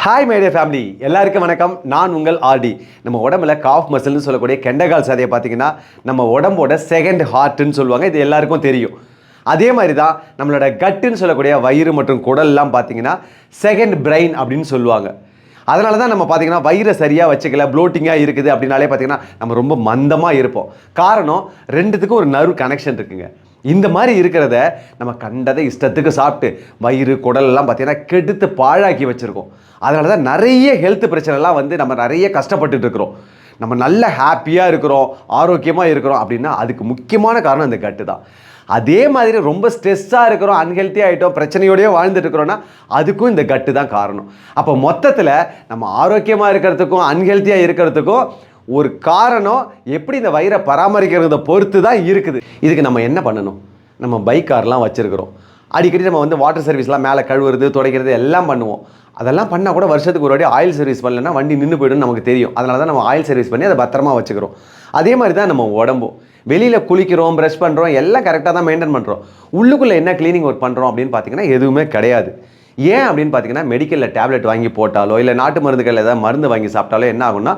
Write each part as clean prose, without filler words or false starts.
Hi my dear family, எல்லாருக்கும் வணக்கம். நான் உங்கள் ஆர்டி. நம்ம உடம்புல காஃப் மசில்னு சொல்லக்கூடிய கெண்டகால் சதையை பார்த்தீங்கன்னா நம்ம உடம்போட செகண்ட் ஹார்ட்னு சொல்லுவாங்க. இது எல்லாருக்கும் தெரியும். அதே மாதிரி தான் நம்மளோட கட்டுன்னு சொல்லக்கூடிய வயிறு மற்றும் குடல்லாம் பார்த்தீங்கன்னா செகண்ட் பிரெயின் அப்படின்னு சொல்லுவாங்க. அதனால தான் நம்ம பார்த்தீங்கன்னா வயிறை சரியாக வச்சுக்கல, ப்ளோட்டிங்காக இருக்குது அப்படின்னாலே பார்த்தீங்கன்னா நம்ம ரொம்ப மந்தமாக இருப்போம். காரணம் ரெண்டுத்துக்கும் ஒரு நர்வ் கனெக்ஷன் இருக்குங்க. இந்த மாதிரி இருக்கிறத நம்ம கண்டதை இஷ்டத்துக்கு சாப்பிட்டு வயிறு குடலெல்லாம் பார்த்தீங்கன்னா கெடுத்து பாழாக்கி வச்சுருக்கோம். அதனால தான் நிறைய ஹெல்த் பிரச்சனைலாம் நம்ம நிறைய கஷ்டப்பட்டுட்டு இருக்கிறோம். நம்ம நல்ல ஹாப்பியாக இருக்கிறோம், ஆரோக்கியமாக இருக்கிறோம் அப்படின்னா அதுக்கு முக்கியமான காரணம் இந்த கட்டு தான். அதே மாதிரி ரொம்ப ஸ்ட்ரெஸ்ஸாக இருக்கிறோம், அன்ஹெல்த்தியாக ஆகிட்டோம், பிரச்சனையோடய வாழ்ந்துட்டு இருக்கிறோன்னா அதுக்கும் இந்த கட்டு தான் காரணம். அப்போ மொத்தத்தில் நம்ம ஆரோக்கியமாக இருக்கிறதுக்கும் அன்ஹெல்த்தியாக இருக்கிறதுக்கும் ஒரு காரணம் எப்படி இந்த வயிறை பராமரிக்கிறத பொறுத்து தான் இருக்குது. இதுக்கு நம்ம என்ன பண்ணணும்? நம்ம பைக் கார்லாம் வச்சுருக்கிறோம். அடிக்கடி நம்ம வாட்டர் சர்வீஸ்லாம் மேலே கழுவுறது துடைக்கிறது எல்லாம் பண்ணுவோம். அதெல்லாம் பண்ணால் கூட வருஷத்துக்கு ஒரு வாட்டி ஆயில் சர்வீஸ் பண்ணலன்னா வண்டி நின்று போய்டும் நமக்கு தெரியும். அதனால தான் நம்ம ஆயில் சர்வீஸ் பண்ணி அதை பத்திரமா வச்சுக்கிறோம். அதே மாதிரி தான் நம்ம உடம்பும். வெளியில் குளிக்கிறோம், ப்ரஷ் பண்ணுறோம், எல்லாம் கரெக்டாக தான் மெயின்டைன் பண்ணுறோம். உள்ளுக்குள்ளே என்ன க்ளீனிங் ஒர்க் பண்ணுறோம் அப்படின்னு பார்த்தீங்கன்னா எதுவுமே கிடையாது. ஏன் அப்படின்னு பார்த்தீங்கன்னா மெடிக்கலில் டேப்லெட் வாங்கி போட்டாலோ இல்லை நாட்டு மருந்துகள் ஏதாவது மருந்து வாங்கி சாப்பிட்டாலோ என்ன ஆகும்னா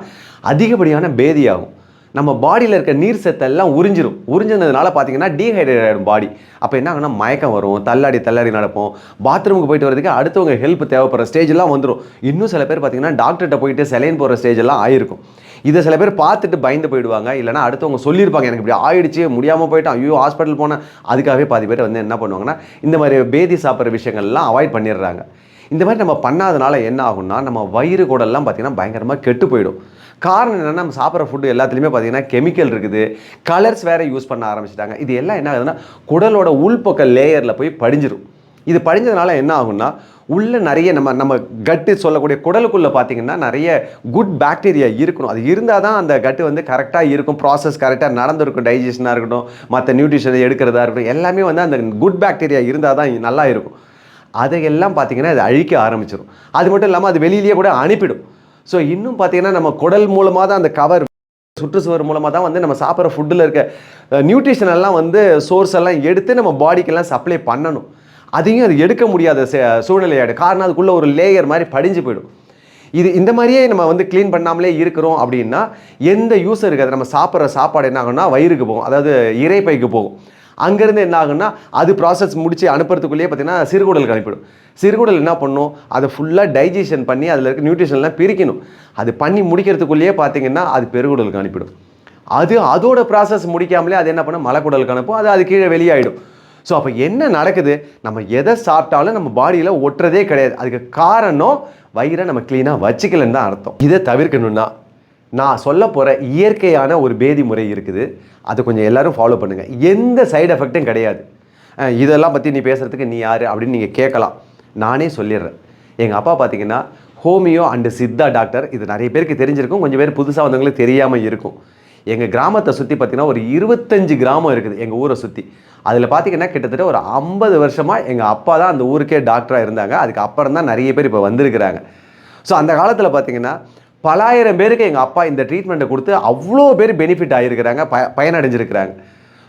அதிகப்படியான பேதி ஆகும். நம்ம பாடியில் இருக்க நீர் சத்தெல்லாம் உறிஞ்சினதுனால பார்த்தீங்கன்னா டீஹைட்ரேட் ஆகிடும் பாடி. அப்போ என்ன ஆகுனா மயக்கம் வரும், தள்ளாடி நடப்போம், பாத்ரூமுக்கு போயிட்டு வரதுக்கு அடுத்தவங்க ஹெல்ப் தேவைப்படுற ஸ்டேஜெல்லாம் வந்துடும். இன்னும் சில பேர் பார்த்தீங்கன்னா டாக்டர்கிட்ட போயிட்டு செலைன் போகிற ஸ்டேஜெல்லாம் ஆயிருக்கும். இதை சில பேர் பார்த்துட்டு பயந்து போயிடுவாங்க. இல்லைனா அடுத்தவங்க சொல்லியிருப்பாங்க எனக்கு இப்படி ஆயிடுச்சு, முடியாமல் போயிட்டான், ஐயோ ஹாஸ்பிட்டல் போனேன். அதுக்காகவே பாதி பேர் என்ன பண்ணுவாங்கன்னா இந்த மாதிரி பேதி சாப்பிட்ற விஷயங்கள்லாம் அவாய்ட் பண்ணிடுறாங்க. இந்த மாதிரி நம்ம பண்ணாதனால என்ன ஆகும்னா நம்ம வயிறு கூடெல்லாம் பார்த்தீங்கன்னா பயங்கரமாக கெட்டு போயிடும். காரணம் என்னென்னா நம்ம சாப்பிட்ற ஃபுட்டு எல்லாத்துலேயுமே பார்த்தீங்கன்னா கெமிக்கல் இருக்குது, கலர்ஸ் வேறு யூஸ் பண்ண ஆரம்பிச்சிட்டாங்க. இது எல்லாம் என்ன ஆகுதுன்னா குடலோட உள்பக்க லேயரில் போய் படிஞ்சிடும். இது படிஞ்சதுனால என்ன ஆகும்னா உள்ளே நிறைய நம்ம கட்டு சொல்லக்கூடிய குடலுக்குள்ளே பார்த்தீங்கன்னா நிறைய குட் பாக்டீரியா இருக்கணும். அது இருந்தால் தான் அந்த கட்டு கரெக்டாக இருக்கும், ப்ராசஸ் கரெக்டாக நடந்திருக்கும், டைஜஷனாக இருக்கட்டும், மற்ற நியூட்ரிஷனை எடுக்கிறதா இருக்கட்டும், எல்லாமே அந்த குட் பாக்டீரியா இருந்தால் தான் நல்லா இருக்கும். அதையெல்லாம் பார்த்தீங்கன்னா அது அழிக்க ஆரம்பிச்சிடும். அது மட்டும் இல்லாமல் அது வெளியிலேயே கூட அனுப்பிடும். ஸோ இன்னும் பார்த்தீங்கன்னா நம்ம குடல் மூலமாக தான் அந்த கவர் சுற்றுச்சுவர் மூலமாக தான் நம்ம சாப்பிட்ற ஃபுட்டில் இருக்க நியூட்ரிஷன் எல்லாம் சோர்ஸ் எல்லாம் எடுத்து நம்ம பாடிக்கெல்லாம் சப்ளை பண்ணணும். அதையும் அது எடுக்க முடியாத சூழ்நிலையாயிடும். காரணம் அதுக்குள்ளே ஒரு லேயர் மாதிரி படிஞ்சு போயிடும். இந்த மாதிரியே நம்ம க்ளீன் பண்ணாமலே இருக்கிறோம் அப்படின்னா எந்த யூஸ் இருக்காது. நம்ம சாப்பிட்ற சாப்பாடு என்ன ஆகும்னா வயிறுக்கு போகும், அதாவது இறைப்பைக்கு போகும். அங்கேருந்து என்ன ஆகுன்னா அது ப்ராசஸ் முடித்து அனுப்புறதுக்குள்ளேயே பார்த்தீங்கன்னா சிறுகுடலுக்கு அனுப்பிடும். சிறுகுடல் என்ன பண்ணும், அதை ஃபுல்லாக டைஜஷன் பண்ணி அதில் இருக்க நியூட்ரிஷன்லாம் பிரிக்கணும். அது பண்ணி முடிக்கிறதுக்குள்ளேயே பார்த்தீங்கன்னா அது பெருகுடலுக்கு அனுப்பிடும். அதோட ப்ராசஸ் முடிக்காமலே அது என்ன பண்ணும் மலைக்குடலுக்கு அனுப்பும், அது கீழே வெளியாகிடும். ஸோ அப்போ என்ன நடக்குது, நம்ம எதை சாப்பிட்டாலும் நம்ம பாடியில் ஒட்டுறதே கிடையாது. அதுக்கு காரணம் வயிறை நம்ம க்ளீனாக வச்சுக்கலன்னு தான் அர்த்தம். இதை தவிர்க்கணும்னா நான் சொல்ல போகிற இயற்கையான ஒரு பேதி முறை இருக்குது. அதை கொஞ்சம் எல்லோரும் ஃபாலோ பண்ணுங்கள். எந்த சைடு எஃபெக்டும் கிடையாது. இதெல்லாம் பற்றி நீ பேசுகிறதுக்கு நீ யார் அப்படின்னு நீங்கள் கேட்கலாம். நானே சொல்லிடுறேன். எங்கள் அப்பா பார்த்தீங்கன்னா ஹோமியோ அண்டு சித்தா டாக்டர். இது நிறைய பேருக்கு தெரிஞ்சிருக்கும், கொஞ்சம் பேர் புதுசாக வந்தவங்களுக்கு தெரியாமல் இருக்கும். எங்கள் கிராமத்தை சுற்றி பார்த்திங்கன்னா ஒரு 25 கிராமம் இருக்குது எங்கள் ஊரை சுற்றி. அதில் பார்த்திங்கன்னா கிட்டத்தட்ட ஒரு 50 வருஷமாக எங்கள் அப்பா தான் அந்த ஊருக்கே டாக்டராக இருந்தாங்க. அதுக்கு அப்புறம் தான் நிறைய பேர் இப்போ வந்திருக்கிறாங்க. ஸோ அந்த காலத்தில் பார்த்திங்கன்னா பலாயிரம் பேருக்கு எங்கள் அப்பா இந்த ட்ரீட்மெண்ட்டை கொடுத்து அவ்வளோ பேர் பெனிஃபிட் ஆகியிருக்கிறாங்க, பயனடைஞ்சிருக்கிறாங்க.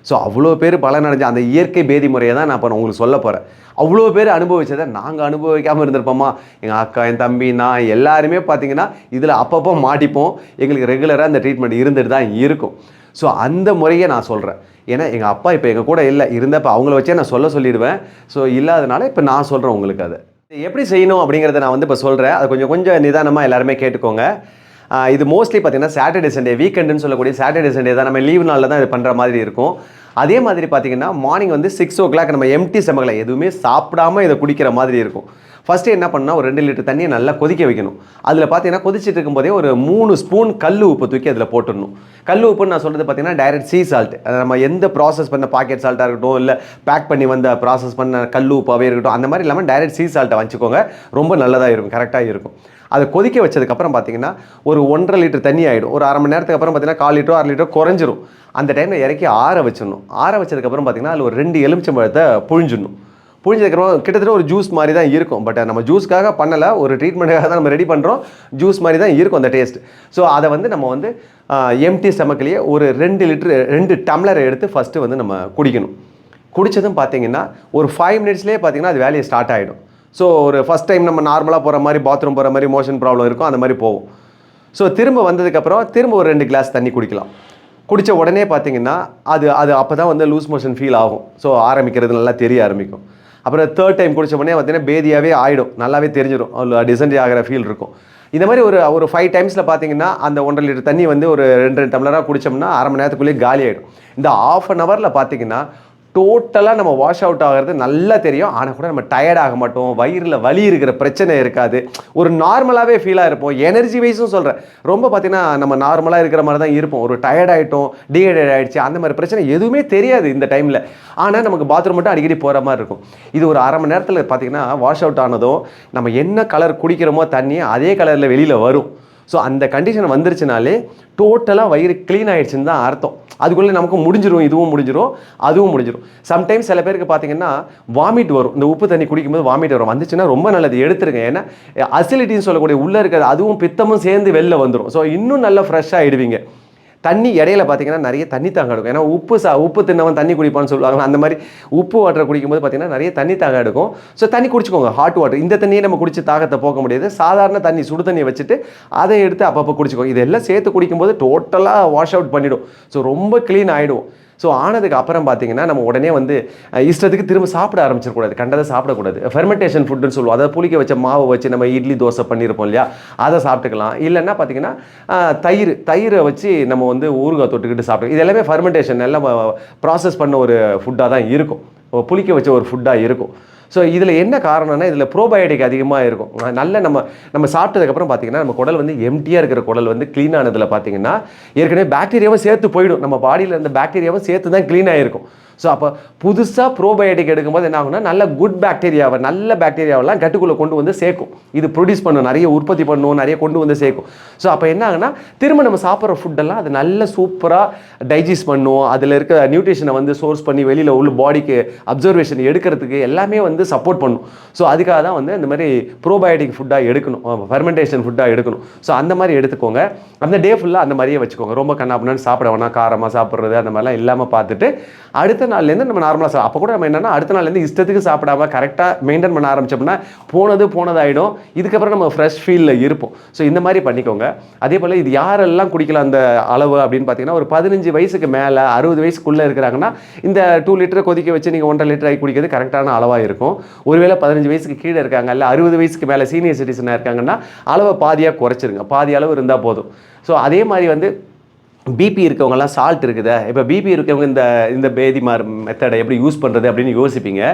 ஸோ அவ்வளோ பேர் பலனடைஞ்ச அந்த இயற்கை பேதி முறையை தான் நான் இப்போ உங்களுக்கு சொல்ல போகிறேன். அவ்வளோ பேர் அனுபவிச்சதை நாங்கள் அனுபவிக்காமல் இருந்திருப்போமா? எங்கள் அக்கா, என் தம்பி, நான் எல்லாருமே பார்த்திங்கன்னா இதில் அப்பப்போ மாட்டிப்போம். எங்களுக்கு ரெகுலராக இந்த ட்ரீட்மெண்ட் இருந்துட்டு தான் இருக்கும். ஸோ அந்த முறையை நான் சொல்கிறேன். ஏன்னா எங்கள் அப்பா இப்போ எங்கள் கூட இல்லை, இருந்தப்போ அவங்கள வச்சே நான் சொல்லிடுவேன். ஸோ இல்லாதனால இப்போ நான் சொல்கிறேன் உங்களுக்கு. அதை எப்படி செய்யணும் அப்படிங்கிறத நான் இப்போ சொல்கிறேன். அது கொஞ்சம் நிதானமாக எல்லாருமே கேட்டுக்கோங்க. இது மோஸ்ட்லி பார்த்தீங்கன்னா சாட்டர்டே சண்டே, வீக்கெண்டுன்னு சொல்லக்கூடிய சாட்டர்டே சண்டே தான் நம்ம லீவ் நாளில் தான் இது பண்ணுற மாதிரி இருக்கும். அதே மாதிரி பார்த்தீங்கன்னா மார்னிங் 6 o'clock நம்ம எம்டி ஸ்டமக்கில் எதுவுமே சாப்பிடாமல் இதை குடிக்கிற மாதிரி இருக்கும். ஃபஸ்ட்டு என்ன பண்ணால் ஒரு 2 லிட்டர் தண்ணியை நல்லா கொதிக்க வைக்கணும். அதில் பார்த்தீங்கன்னா கொதிச்சுட்டு இருக்கும்போதே ஒரு 3 ஸ்பூன் கல் உப்பு தூக்கி அதில் போட்டுடணும். கல் உப்புன்னு நான் சொல்கிறது பார்த்தீங்கன்னா டைரக்ட் சீ சால்ட். நம்ம எந்த ப்ராசஸ் பண்ண பாக்கெட் சால்ட்டாக இருக்கட்டும், இல்லை பேக் பண்ணி ப்ராசஸ் பண்ண கல் உப்பாகவே இருக்கட்டும், அந்த மாதிரி இல்லாமல் டைரக்ட் சீ சால்ட்டை வச்சுக்கோங்க. ரொம்ப நல்லதாக இருக்கும், கரெக்டாக இருக்கும். அதை கொதிக்க வச்சதுக்கப்புறம் பார்த்தீங்கன்னா ஒரு 1.5 லிட்டர் தண்ணி ஆகிடும். ஒரு அரை மணி நேரத்துக்கு அப்புறம் பார்த்தீங்கன்னா 1/4 லிட்டரோ 1/2 லிட்டரோ குறைஞ்சிரும். அந்த டைமில் இறக்கி ஆற வச்சிடணும். ஆற வச்சதுக்கப்புறம் பார்த்தீங்கன்னா அதில் ஒரு 2 எலுமிச்சம்பழத்தை புழிஞ்சிடணும். புழிஞ்சதுக்கப்புறம் கிட்டத்தட்ட ஒரு ஜூஸ் மாதிரி தான் இருக்கும். பட் நம்ம ஜூஸ்க்காக பண்ணலை, ஒரு ட்ரீட்மெண்ட்டுக்காக தான் நம்ம ரெடி பண்ணுறோம். ஜூஸ் மாதிரி தான் இருக்கும் அந்த டேஸ்ட். ஸோ அதை நம்ம எம்டி ஸ்டமக்லேயே ஒரு 2 டம்ளரை எடுத்து ஃபஸ்ட்டு நம்ம குடிக்கணும். குடித்ததும் பார்த்தீங்கன்னா ஒரு 5 மினிட்ஸ்லேயே பார்த்தீங்கன்னா அது வேலையை ஸ்டார்ட் ஆகிடும். ஸோ ஒரு ஃபஸ்ட் டைம் நம்ம நார்மலாக போகிற மாதிரி பாத்ரூம் போகிற மாதிரி மோஷன் ப்ராப்ளம் இருக்கும், அந்த மாதிரி போகும். ஸோ திரும்ப வந்ததுக்கப்புறம் திரும்ப ஒரு 2 கிளாஸ் தண்ணி குடிக்கலாம். குடித்த உடனே பார்த்தீங்கன்னா அது அது அப்போ தான் வந்து லூஸ் மோஷன் ஃபீல் ஆகும். ஸோ ஆரம்பிக்கிறது நல்லா தெரிய ஆரம்பிக்கும். அப்புறம் தேர்ட் டைம் குடித்த உடனே பார்த்தீங்கன்னா பேதியாகவே ஆகிடும், நல்லாவே தெரிஞ்சிடும், டிசென்ட்ரி ஆகிற ஃபீல் இருக்கும். இந்த மாதிரி ஒரு 5 டைம்ஸில் பார்த்தீங்கன்னா அந்த 1.5 லிட்டர் தண்ணி வந்து ஒரு 2 டம்ளராக குடித்தோம்னா அரை மணி நேரத்துக்குள்ளேயே காலி ஆகிடும். இந்த ½ அன் ஹவரில் பார்த்தீங்கன்னா டோட்டலாக நம்ம வாஷ் அவுட் ஆகிறது நல்லா தெரியும். ஆனால் கூட நம்ம டயர்ட் ஆக மாட்டோம், வயிறில் வலி இருக்கிற பிரச்சனை இருக்காது, ஒரு நார்மலாகவே ஃபீலாக இருப்போம். எனர்ஜி வைஸும் சொல்கிறேன், ரொம்ப பார்த்தீங்கன்னா நம்ம நார்மலாக இருக்கிற மாதிரி தான் இருப்போம். ஒரு டயர்ட் ஆகிட்டோம், டீஹைட்ரேட் ஆகிடுச்சு, அந்த மாதிரி பிரச்சனை எதுவுமே தெரியாது இந்த டைமில். ஆனால் நமக்கு பாத்ரூம் மட்டும் அடிக்கடி போகிற மாதிரி இருக்கும். இது ஒரு அரை மணி நேரத்தில் பார்த்தீங்கன்னா வாஷ் அவுட் ஆனதும் நம்ம என்ன கலர் குடிக்கிறோமோ தண்ணி அதே கலரில் வெளியில் வரும். ஸோ அந்த கண்டிஷன் வந்துருச்சுனாலே டோட்டலாக வயிறு க்ளீன் ஆகிடுச்சுன்னு தான் அர்த்தம். அதுக்குள்ளே நமக்கு முடிஞ்சிடும், இதுவும் முடிஞ்சிடும், அதுவும் முடிஞ்சிடும். சம்டைம்ஸ் சில பேருக்கு பார்த்தீங்கன்னா வாமிட் வரும், இந்த உப்பு தண்ணி குடிக்கும்போது வாமிட் வரும். வந்துச்சுன்னா ரொம்ப நல்லது, எடுத்துருங்க. ஏன்னா அசிலிட்டின்னு சொல்லக்கூடிய உள்ளே இருக்கிறது அதுவும் பித்தமும் சேர்ந்து வெளில வந்துடும். ஸோ இன்னும் நல்லா ஃப்ரெஷ்ஷாக ஆகிடுவீங்க. தண்ணி இடையில பார்த்தீங்கன்னா நிறைய தண்ணி தாகம் எடுக்கும். ஏன்னா உப்பு தின்னவன் தண்ணி குடிப்பான்னு சொல்லுவாங்க. அந்த மாதிரி உப்பு வாட்டரை குடிக்கும்போது பார்த்தீங்கன்னா நிறைய தண்ணி தாகம் எடுக்கும். ஸோ தண்ணி குடிச்சிக்கோங்க, ஹாட் வாட்டர். இந்த தண்ணியை நம்ம குடிச்சு தாகத்தை போக்க முடியாது. சாதாரண தண்ணி, சுடு தண்ணியை வச்சுட்டு அதை எடுத்து அப்பப்போ குடிச்சிக்கோங்க. இதெல்லாம் சேர்த்து குடிக்கும்போது டோட்டலாக வாஷ் அவுட் பண்ணிவிடும். ஸோ ரொம்ப க்ளீன் ஆகிடும். ஸோ ஆனதுக்கு அப்புறம் பார்த்தீங்கன்னா நம்ம உடனே வந்து இஷ்டத்துக்கு திரும்ப சாப்பிட ஆரம்பிச்சிடக்கூடாது, கண்டதை சாப்பிடக்கூடாது. ஃபெர்மெண்டேஷன் ஃபுட்டுன்னு சொல்லுவோம், அதை புளிக்க வச்ச மாவை வச்சு நம்ம இட்லி தோசை பண்ணியிருப்போம் இல்லையா, அதை சாப்பிட்டுக்கலாம். இல்லைன்னா பார்த்தீங்கன்னா தயிரை வச்சு நம்ம வந்து ஊறுகாய் தொட்டுக்கிட்டு சாப்பிட்டு, இது எல்லாமே ஃபெர்மெண்டேஷன் எல்லாம் ப்ராசஸ் பண்ண ஒரு ஃபுட்டாக தான் இருக்கும், புளிக்க வச்ச ஒரு ஃபுட்டாக இருக்கும். ஸோ இதில் என்ன காரணம்னா இதில் ப்ரோபயோட்டிக் அதிகமாக இருக்கும். நல்ல நம்ம சாப்பிட்டதுக்கப்புறம் பார்த்தீங்கன்னா நம்ம குடல் வந்து எம்டியாக இருக்கிற குடல் வந்து க்ளீன் ஆனதில் பார்த்தீங்கன்னா ஏற்கனவே பாக்டீரியாவும் சேர்த்து போயிடும், நம்ம பாடியில் இருந்த பாக்டீரியாவும் சேர்த்து தான் க்ளீன் ஆகிருக்கும். ஸோ அப்போ புதுசாக ப்ரோபயோட்டிக் எடுக்கும்போது என்ன ஆகும்னா நல்ல குட் பாக்டீரியாவை, நல்ல பாக்டீரியாவெல்லாம் கட்டுக்குள்ளே கொண்டு வந்து சேர்க்கும். இது ப்ரொடியூஸ் பண்ணும், நிறைய உற்பத்தி பண்ணும், நிறைய கொண்டு வந்து சேர்க்கும். ஸோ அப்போ என்ன ஆகுனா திரும்ப நம்ம சாப்பிட்ற ஃபுட்டெல்லாம் அது நல்ல சூப்பராக டைஜஸ்ட் பண்ணும். அதில் இருக்க நியூட்ரிஷனை வந்து சோர்ஸ் பண்ணி வெளியில் உள்ள பாடிக்கு அப்சர்வேஷன் எடுக்கிறதுக்கு எல்லாமே வந்து சப்போர்ட் பண்ணும். ஸோ அதுக்காக தான் வந்து இந்த மாதிரி ப்ரோபயோட்டிக் ஃபுட்டாக எடுக்கணும், ஃபெர்மெண்டேஷன் ஃபுட்டாக எடுக்கணும். ஸோ அந்த மாதிரி எடுத்துக்கோங்க. அந்த டே ஃபுல்லாக அந்த மாதிரியே வச்சுக்கோங்க. ரொம்ப கண்ணாப்புன்னு சாப்பிட வேணாம், காரமாக சாப்பிட்றது அந்த மாதிரிலாம் இல்லாமல் பார்த்துட்டு அடுத்த நாள்லேருந்து நம்ம நார்மலாக அப்போ கூட நம்ம என்னென்னா அடுத்த நாள்லேருந்து இஷ்டத்துக்கு சாப்பிடாம கரெக்டாக மெயின்டைன் பண்ண ஆரம்பிச்சோம்னா போனதாகிடும். இதுக்கப்புறம் நம்ம ஃப்ரெஷ் ஃபீலில் இருப்போம். ஸோ இந்த மாதிரி பண்ணிக்கோங்க. அதே போல் இது யாரெல்லாம் குடிக்கலாம் அந்த அளவு அப்படின்னு பார்த்தீங்கன்னா ஒரு 15 வயசுக்கு மேலே 60 வயசுக்குள்ளே இருக்கிறாங்கன்னா இந்த 2 லிட்டரை கொதிக்க வச்சு நீங்கள் 1.5 லிட்டர் ஆகி குடிக்கிறது கரெக்டான அளவாக இருக்கும். ஒருவேளை 15 வயசுக்கு கீழே இருக்காங்க, இல்லை 60 வயசுக்கு மேலே சீனியர் சிட்டிசனாக இருக்காங்கன்னா அளவை பாதியாக குறைச்சிருங்க, பாதி அளவு இருந்தால் போதும். ஸோ அதே மாதிரி வந்து பிபி இருக்கவங்கலாம் சால்ட் இருக்குதா, இப்போ பிபி இருக்கவங்க இந்த பேதிமார் மெத்தடை எப்படி யூஸ் பண்ணுறது அப்படின்னு யோசிப்பீங்க.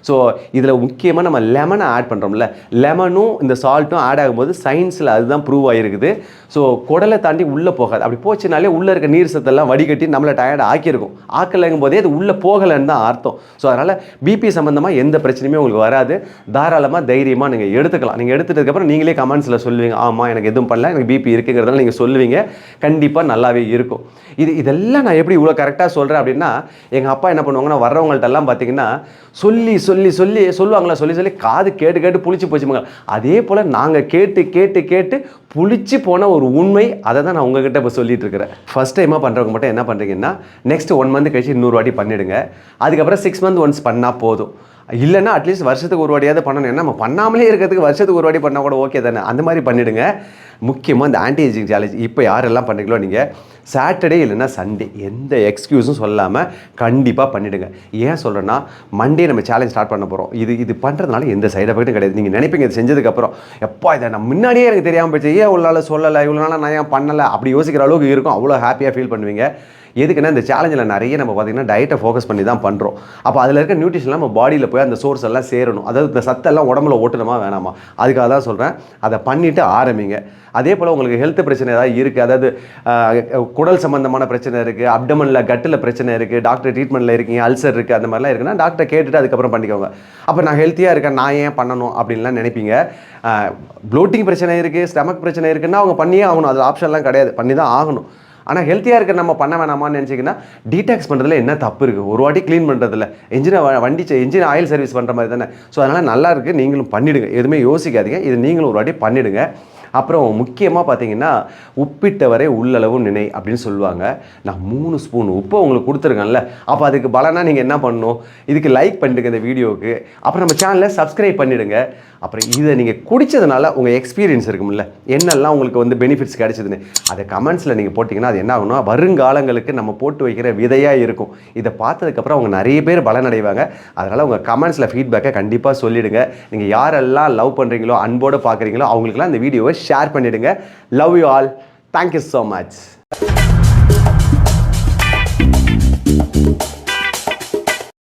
ஸோ இதில் முக்கியமாக நம்ம லெமனை ஆட் பண்ணுறோம்ல, லெமனும் இந்த சால்ட்டும் ஆட் ஆகும்போது சயின்ஸில் அதுதான் ப்ரூவ் ஆகிருக்குது. ஸோ குடலை தாண்டி உள்ளே போகாது. அப்படி போச்சுனாலே உள்ளே இருக்க நீர் சத்தெல்லாம் வடிகட்டி நம்மளை டயர்ட் ஆக்கியிருக்கும். ஆக்கலைங்கும் போதே அது உள்ளே போகலைன்னு தான் அர்த்தம். ஸோ அதனால் பிபி சம்மந்தமாக எந்த பிரச்சனையுமே உங்களுக்கு வராது. தாராளமாக தைரியமாக நீங்கள் எடுத்துக்கலாம். நீங்கள் எடுத்துட்டதுக்கப்புறம் நீங்களே கமெண்ட்ஸில் சொல்லுவீங்க, ஆமாம் எனக்கு எதுவும் பண்ணல, எனக்கு பிபி இருக்குங்கிறதால நீங்கள் சொல்லுவீங்க. கண்டிப்பாக நல்லாவே இருக்கும். இதெல்லாம் நான் எப்படி இவ்வளோ கரெக்டாக சொல்கிறேன் அப்படின்னா, எங்கள் அப்பா என்ன பண்ணுவாங்கன்னா வர்றவங்கள்ட்டெல்லாம் பார்த்தீங்கன்னா சொல்லுவாங்களா, காது கேட்டு புளிச்சு போச்சுமாங்க. அதே போல் நாங்கள் கேட்டு புளிச்சு போன ஒரு உண்மை, அதை தான் நான் உங்ககிட்ட இப்போ சொல்லிட்டு இருக்கிறேன். ஃபர்ஸ்ட் டைமாக பண்ணுறவங்க மட்டும் என்ன பண்ணுறீங்கன்னா நெக்ஸ்ட் 1 மந்த் கழிச்சு இன்னொரு வாட்டி பண்ணிவிடுங்க. அதுக்கப்புறம் 6 மந்த் ஒன்ஸ் பண்ணால் போதும். இல்லைன்னா அட்லீஸ்ட் வருஷத்துக்கு ஒரு வாட்டியாவது பண்ணணும். ஏன்னா நம்ம பண்ணாமலே இருக்கிறதுக்கு வருஷத்துக்கு ஒரு வாட்டி பண்ணால் கூட ஓகே தானே, அந்த மாதிரி பண்ணிவிடுங்க. முக்கியமாக இந்த ஆன்டி ஏஜிங் சேலஞ்ச் இப்போ யாரெல்லாம் பண்ணிக்கலாம், நீங்கள் சாட்டர்டே இல்லைன்னா சண்டே எந்த எக்ஸ்கியூஸும் சொல்லாமல் கண்டிப்பாக பண்ணிவிடுங்க. ஏன் சொல்கிறேன்னா மண்டே நம்ம சேலஞ்ச் ஸ்டார்ட் பண்ண போகிறோம். இது பண்ணுறதுனால எந்த சைட் எஃபெக்ட்டும் கிடையாது. நீங்கள் நினைப்பீங்க இது செஞ்சதுக்கப்புறம் எப்போ இதை நான் முன்னாடியே எனக்கு தெரியாமல் போச்சு, ஏன் இவ்வளோ நாள் சொல்லலை, இவ்வளோ நாளாக நான் ஏன் பண்ணலை அப்படி யோசிக்கிற அளவுக்கு இருக்கும். அவ்வளோ ஹாப்பியாக ஃபீல் பண்ணுவீங்க. எதுக்குன்னா இந்த சேலஞ்சில் நிறைய நம்ம பார்த்திங்கன்னா டயட்டை ஃபோக்கஸ் பண்ணி தான் பண்ணுறோம். அப்போ அதில் இருக்க நியூட்ரிஷன்லாம் நம்ம பாடியில் போய் அந்த சோர்ஸ் எல்லாம் சேரணும். அதாவது இந்த சத்தெல்லாம் உடம்புல ஓட்டணுமா வேணாமா, அதுக்காக தான் சொல்கிறேன். அதை பண்ணிவிட்டு ஆரம்பிங்க. அதே போல் உங்களுக்கு ஹெல்த் பிரச்சனை ஏதாவது இருக்குது, அதாவது குடல் சம்மந்தமான பிரச்சனை இருக்குது, அப்டமனில் கட்டில் பிரச்சனை இருக்குது, டாக்டர் ட்ரீட்மெண்ட்டில் இருக்கீங்க, அல்சர் இருக்குது, அந்த மாதிரிலாம் இருக்குன்னா டாக்டரை கேட்டுட்டு அதுக்கப்புறம் பண்ணிக்கோங்க. அப்போ நான் ஹெல்த்தியாக இருக்கேன், நான் ஏன் பண்ணணும் அப்படின்லாம் நினைப்பீங்க. ப்ளோட்டிங் பிரச்சனை இருக்குது, ஸ்டமக் பிரச்சனை இருக்குன்னா அவங்க பண்ணியே ஆகணும், அது ஆப்ஷன்லாம் கிடையாது, பண்ணி தான் ஆகணும். ஆனால் ஹெல்த்தியாக இருக்க நம்ம பண்ண வேணாமான்னு நினச்சிங்கன்னா டீடாக்ஸ் பண்ணுறதுல என்ன தப்பு இருக்குது, ஒரு வாட்டி க்ளீன் பண்ணுறதுல என்ஜின் ஆயில் சர்வீஸ் பண்ணுற மாதிரி தானே. ஸோ அதனால் நல்லா இருக்குது, நீங்களும் பண்ணிவிடுங்க, எதுவுமே யோசிக்காதீங்க, இது நீங்களும் ஒரு வாட்டி பண்ணிவிடுங்க. அப்புறம் முக்கியமாக பார்த்தீங்கன்னா உப்பிட்டவரை உள்ளளவு நினை அப்படின்னு சொல்லுவாங்க. நான் 3 ஸ்பூன் உப்பை உங்களுக்கு கொடுத்துருக்கேன்ல, அப்போ அதுக்கு பலனா நீங்கள் என்ன பண்ணணும், இதுக்கு லைக் பண்ணிடுங்க இந்த வீடியோவுக்கு, அப்புறம் நம்ம சேனலை சப்ஸ்கிரைப் பண்ணிவிடுங்க. அப்புறம் இதை நீங்கள் குடித்ததுனால உங்கள் எக்ஸ்பீரியன்ஸ் இருக்கும்ல, என்னெல்லாம் உங்களுக்கு வந்து பெனிஃபிட்ஸ் கிடைச்சதுன்னு அதை கமெண்ட்ஸில் நீங்கள் போட்டிங்கன்னா அது என்ன ஆகும்னா வருங்காலங்களுக்கு நம்ம போட்டு வைக்கிற விதையாக இருக்கும். இதை பார்த்ததுக்கப்புறம் அவங்க நிறைய பேர் பலனடைவாங்க. அதனால் உங்கள் கமெண்ட்ஸில் ஃபீட்பேக்கை கண்டிப்பாக சொல்லிவிடுங்க. நீங்கள் யாரெல்லாம் லவ் பண்ணுறீங்களோ, அன்போடு பார்க்குறீங்களோ, அவங்களுக்குலாம் இந்த வீடியோவை ஷேர் பண்ணிவிடுங்க. Love you all. Thank you so much.